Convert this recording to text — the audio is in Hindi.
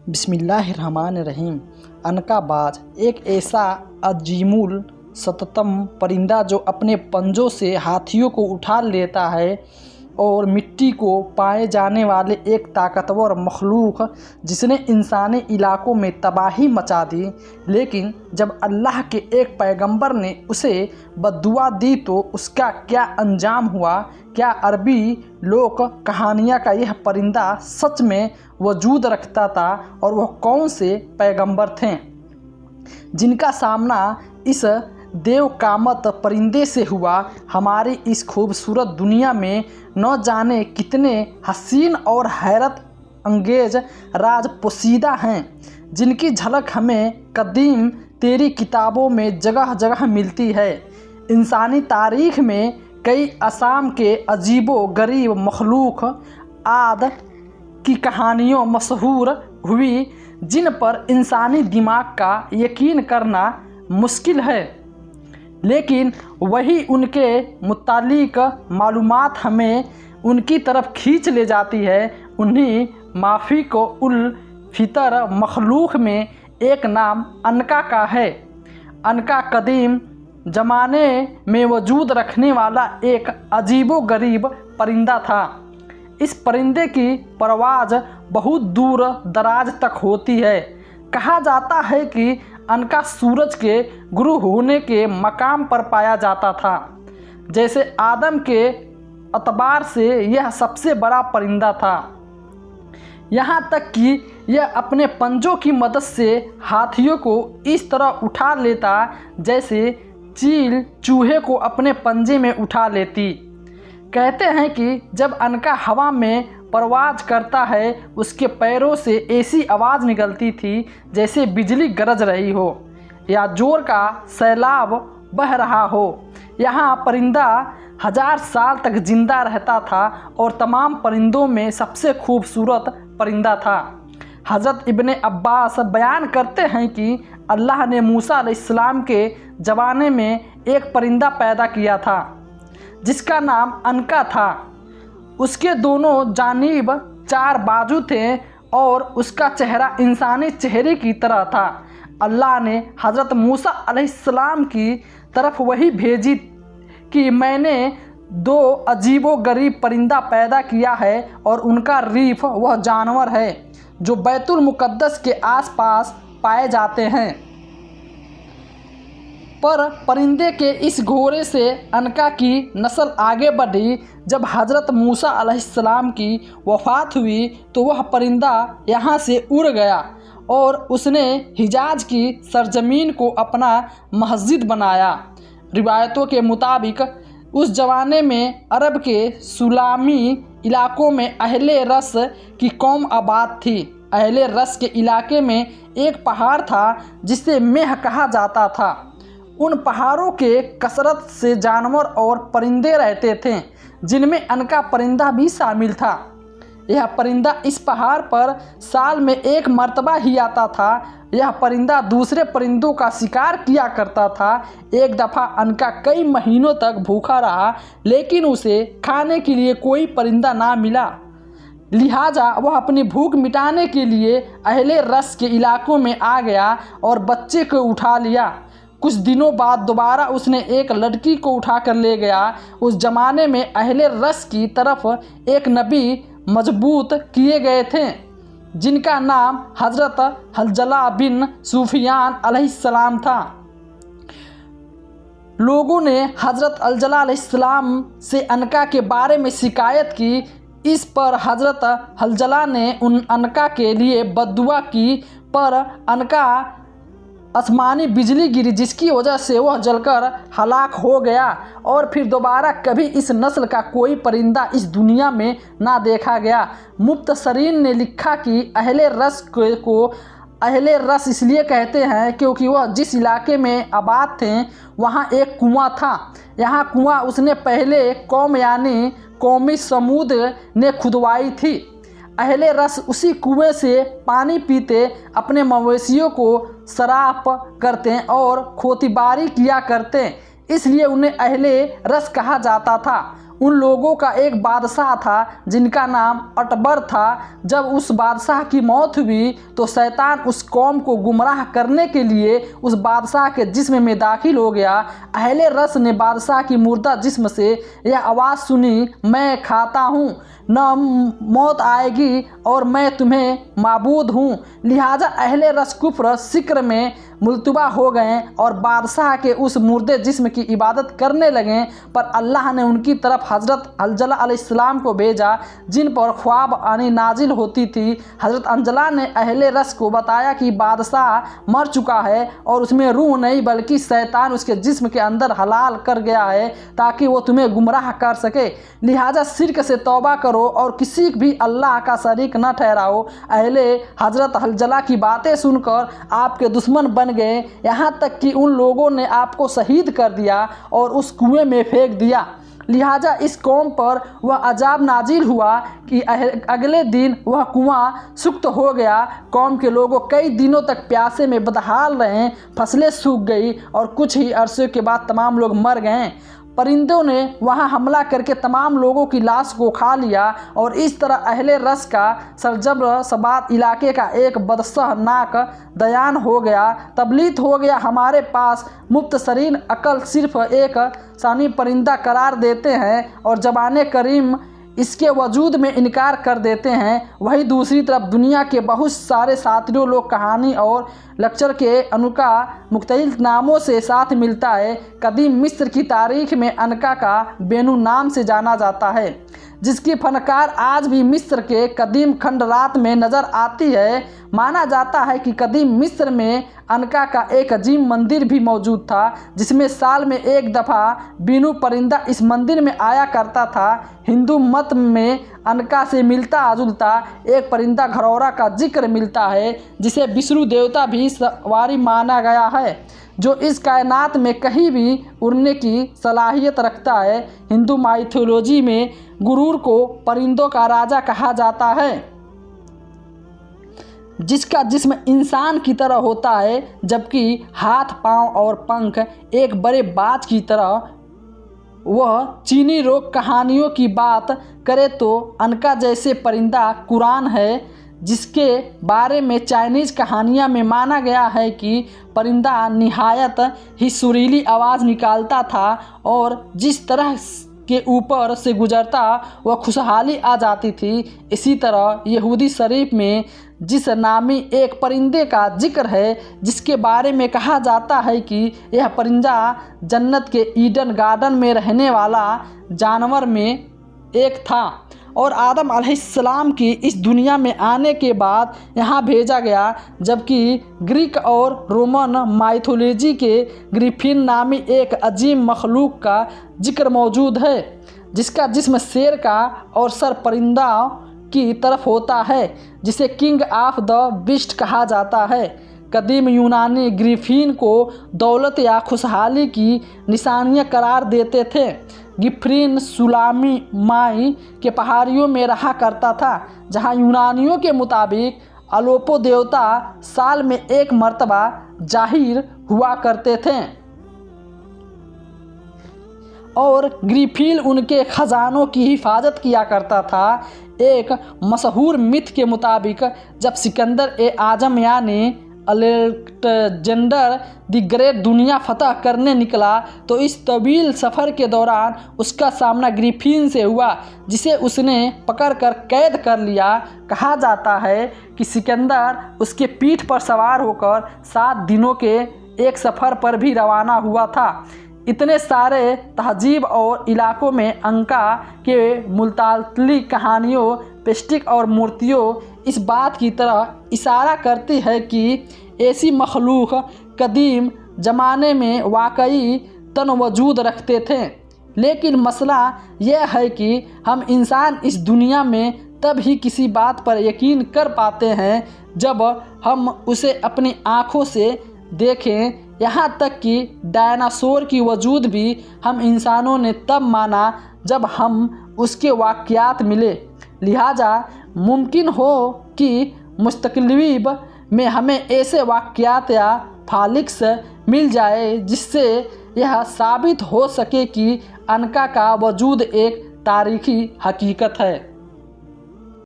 बिस्मिल्लाहिर्रहमानिर्रहीम। अनकाबाज एक ऐसा अजीमुल सततम परिंदा जो अपने पंजों से हाथियों को उठा लेता है और मिट्टी को पाए जाने वाले एक ताकतवर मखलूक जिसने इंसानी इलाकों में तबाही मचा दी। लेकिन जब अल्लाह के एक पैगंबर ने उसे बद्दुआ दी तो उसका क्या अंजाम हुआ। क्या अरबी लोक कहानियाँ का यह परिंदा सच में वजूद रखता था और वह कौन से पैगंबर थे जिनका सामना इस देवकामत परिंदे से हुआ। हमारी इस खूबसूरत दुनिया में न जाने कितने हसीन और हैरत अंगेज राज पोशीदा हैं जिनकी झलक हमें कदीम तेरी किताबों में जगह जगह मिलती है। इंसानी तारीख में कई असाम के अजीबो गरीब मखलूक आद की कहानियों मशहूर हुई जिन पर इंसानी दिमाग का यकीन करना मुश्किल है, लेकिन वही उनके मुतालिक मालूमात हमें उनकी तरफ खींच ले जाती है। उन्हीं माफिक उल फितर मखलूक में एक नाम अनका का है। अनका कदीम ज़माने में वजूद रखने वाला एक अजीबो गरीब परिंदा था। इस परिंदे की परवाज़ बहुत दूर दराज तक होती है। कहा जाता है कि अनका सूरज के गुरु होने के मकाम पर पाया जाता था। जैसे आदम के अतबार से यह सबसे बड़ा परिंदा था, यहाँ तक कि यह अपने पंजों की मदद से हाथियों को इस तरह उठा लेता जैसे चील चूहे को अपने पंजे में उठा लेती। कहते हैं कि जब अनका हवा में परवाज़ करता है उसके पैरों से ऐसी आवाज़ निकलती थी जैसे बिजली गरज रही हो या जोर का सैलाब बह रहा हो। यहाँ परिंदा 1000 साल तक जिंदा रहता था और तमाम परिंदों में सबसे खूबसूरत परिंदा था। हज़रत इब्ने अब्बास बयान करते हैं कि अल्लाह ने मूसा अलैहिस्सलाम के ज़माने में एक परिंदा पैदा किया था जिसका नाम अनका था। उसके दोनों जानिब 4 बाजू थे और उसका चेहरा इंसानी चेहरे की तरह था। अल्लाह ने हज़रत मूसा अलैहिस्सलाम की तरफ वही भेजी कि मैंने 2 अजीबो गरीब परिंदा पैदा किया है और उनका रीफ वह जानवर है जो बैतुल मुक़द्दस के आसपास पाए जाते हैं। पर परिंदे के इस घोड़े से अनका की नस्ल आगे बढ़ी। जब हज़रत मूसा अलैहिस्सलाम की वफ़ात हुई तो वह परिंदा यहाँ से उड़ गया और उसने हिजाज की सरजमीन को अपना मस्जिद बनाया। रिवायतों के मुताबिक उस ज़माने में अरब के सुलामी इलाकों में अहले रस की कौम आबाद थी। अहले रस के इलाके में एक पहाड़ था जिसे मेह कहा जाता था। उन पहाड़ों के कसरत से जानवर और परिंदे रहते थे जिनमें अनका परिंदा भी शामिल था। यह परिंदा इस पहाड़ पर साल में 1 मरतबा ही आता था। यह परिंदा दूसरे परिंदों का शिकार किया करता था। एक दफ़ा अनका कई महीनों तक भूखा रहा लेकिन उसे खाने के लिए कोई परिंदा ना मिला। लिहाजा वह अपनी भूख मिटाने के लिए अहले रस के इलाकों में आ गया और बच्चे को उठा लिया। कुछ दिनों बाद दोबारा उसने एक लड़की को उठा कर ले गया। उस ज़माने में अहले रस की तरफ एक नबी मजबूत किए गए थे जिनका नाम हज़रत हंज़ला बिन सुफियान अलैहिस्सलाम था। लोगों ने हज़रत हंज़ला अलैहिस्सलाम से अनका के बारे में शिकायत की। इस पर हज़रत हंज़ला ने उन अनका के लिए बद्दुआ की पर अनका आसमानी बिजली गिरी जिसकी वजह से वह जलकर हलाक हो गया और फिर दोबारा कभी इस नस्ल का कोई परिंदा इस दुनिया में ना देखा गया। मुफ्तसरीन ने लिखा कि अहले रस को अहले रस इसलिए कहते हैं क्योंकि वह जिस इलाके में आबाद थे वहाँ एक कुआं था। यहाँ कुआं उसने पहले कौम यानी कौमी समूद ने खुदवाई थी। अहले रस उसी कुएं से पानी पीते, अपने मवेशियों को सराप करते और खोतीबारी किया करते, इसलिए उन्हें अहले रस कहा जाता था। उन लोगों का एक बादशाह था जिनका नाम अटबर था। जब उस बादशाह की मौत हुई तो शैतान उस कौम को गुमराह करने के लिए उस बादशाह के जिस्म में दाखिल हो गया। अहले रस ने बादशाह की मुर्दा जिस्म से यह आवाज़ सुनी, मैं खाता हूँ, न मौत आएगी और मैं तुम्हें माबूद हूँ। लिहाजा अहले रस कुफ्र सिक्र में मुल्तबा हो गए और बादशाह के उस मुर्दे जिस्म की इबादत करने लगे। पर अल्लाह ने उनकी तरफ हज़रत अंजला अलैहिस्सलाम को भेजा जिन पर ख्वाब आनी नाजिल होती थी। हज़रत अंजला ने अहले रस को बताया कि बादशाह मर चुका है और उसमें रूह नहीं बल्कि शैतान उसके जिस्म के अंदर हलाल कर गया है ताकि वो तुम्हें गुमराह कर सके। लिहाजा शिर्क से तौबा करो और किसी भी अल्लाह का शरीक न ठहराओ। अहले हज़रत अंजला की बातें सुनकर आपके दुश्मन बन गए, यहाँ तक कि उन लोगों ने आपको शहीद कर दिया और उस कुएं में फेंक दिया। लिहाजा इस कौम पर वह अजाब नाजिल हुआ कि अगले दिन वह कुआं सुख्त हो गया। कौम के लोगों कई दिनों तक प्यासे में बदहाल रहे, फसलें सूख गई और कुछ ही अरसे के बाद तमाम लोग मर गए। परिंदों ने वहां हमला करके तमाम लोगों की लाश को खा लिया और इस तरह अहले रस का सरजब्र सबात इलाके का एक बदशहनाक दयान हो गया। तबलीत हो गया, हमारे पास मुफ्तसरीन अकल सिर्फ एक सानी परिंदा करार देते हैं और ज़बान करीम इसके वजूद में इनकार कर देते हैं। वहीं दूसरी तरफ दुनिया के बहुत सारे साथियों लोग कहानी और लेक्चर के अनका मुख्तलिफ नामों से साथ मिलता है। कदीम मिस्र की तारीख में अनका का बेनू नाम से जाना जाता है, जिसकी फनकार आज भी मिस्र के कदीम खंडरात में नज़र आती है। माना जाता है कि कदीम मिस्र में अनका का एक अजीम मंदिर भी मौजूद था जिसमें साल में एक दफ़ा बीनू परिंदा इस मंदिर में आया करता था। हिंदू मत में अनका से मिलता जुलता एक परिंदा घरौरा का जिक्र मिलता है जिसे विष्णु देवता भी सवारी माना गया है, जो इस कायनात में कहीं भी उड़ने की सलाहियत रखता है। हिंदू माइथोलॉजी में गुरूर को परिंदों का राजा कहा जाता है, जिसका जिस्म इंसान की तरह होता है जबकि हाथ, पाँव और पंख एक बड़े बाज की तरह। वह चीनी रोग कहानियों की बात करे तो अनका जैसे परिंदा कुरान है, जिसके बारे में चाइनीज़ कहानियाँ में माना गया है कि परिंदा निहायत ही सुरीली आवाज़ निकालता था और जिस तरह के ऊपर से गुजरता वह खुशहाली आ जाती थी। इसी तरह यहूदी शरीफ में जिस नामी एक परिंदे का जिक्र है जिसके बारे में कहा जाता है कि यह परिंदा जन्नत के ईडन गार्डन में रहने वाला जानवर में एक था और आदम अलैहिस्सलाम की इस दुनिया में आने के बाद यहाँ भेजा गया। जबकि ग्रीक और रोमन माइथोलॉजी के ग्रिफिन नामी एक अजीम मखलूक का जिक्र मौजूद है जिसका जिस्म शेर का और सर परिंदा की तरफ होता है, जिसे किंग ऑफ द बीस्ट कहा जाता है। कदीम यूनानी ग्रिफिन को दौलत या खुशहाली की निशानियाँ करार देते थे। गिफ्रीन सुलामी माई के पहाड़ियों में रहा करता था, जहाँ यूनानियों के मुताबिक अलोपो देवता साल में एक मर्तबा जाहिर हुआ करते थे और ग्रिफिन उनके खजानों की हिफाजत किया करता था। एक मशहूर मिथ के मुताबिक जब सिकंदर ए आजम यानी अलेक्जेंडर द ग्रेट दुनिया फतह करने निकला तो इस तवील सफ़र के दौरान उसका सामना ग्रिफिन से हुआ, जिसे उसने पकड़कर कैद कर लिया। कहा जाता है कि सिकंदर उसके पीठ पर सवार होकर 7 दिनों के एक सफ़र पर भी रवाना हुआ था। इतने सारे तहजीब और इलाकों में अंका के मुल्ताली कहानियों, पेस्टिक और मूर्तियों इस बात की तरह इशारा करती है कि ऐसी मखलूक कदीम ज़माने में वाकई तन वजूद रखते थे। लेकिन मसला यह है कि हम इंसान इस दुनिया में तब ही किसी बात पर यकीन कर पाते हैं जब हम उसे अपनी आँखों से देखें। यहाँ तक कि डायनासोर की वजूद भी हम इंसानों ने तब माना जब हम उसके वाक़यात मिले। लिहाजा मुमकिन हो कि मुस्तक़बिल में हमें ऐसे वाक़यात या फालिक्स मिल जाए जिससे यह साबित हो सके कि अनका का वजूद एक तारीखी हकीकत है।